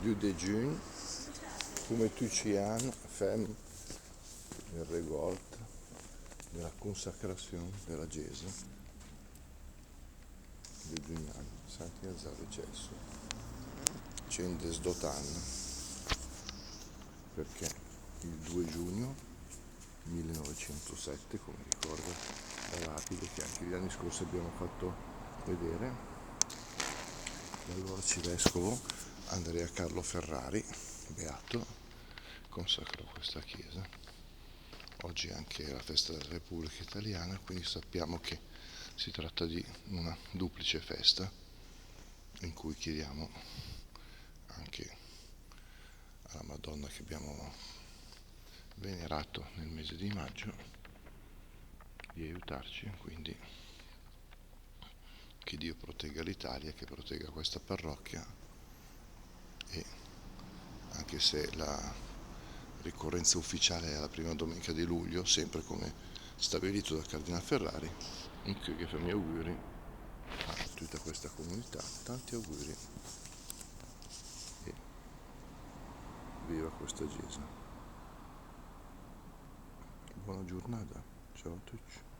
du déjeuner, come tu ci an, femme, il regolt della consacrazione della Chiesa, déjeuniamo, Santi Nazare Cesso, Cendes d'Otan, perché il 2 giugno 1907, come ricorda la lapide che anche gli anni scorsi abbiamo fatto vedere, l'allora Andrea Carlo Ferrari, beato, consacrò questa chiesa. Oggi è anche la festa della Repubblica Italiana, quindi sappiamo che si tratta di una duplice festa in cui chiediamo anche alla Madonna che abbiamo venerato nel mese di maggio di aiutarci, quindi che Dio protegga l'Italia, che protegga questa parrocchia, e anche se la ricorrenza ufficiale è la prima domenica di luglio, sempre come stabilito dal Cardinale Ferrari, in cui che fa miei auguri a tutta questa comunità, tanti auguri e viva questa Chiesa. Buona giornata, ciao a tutti.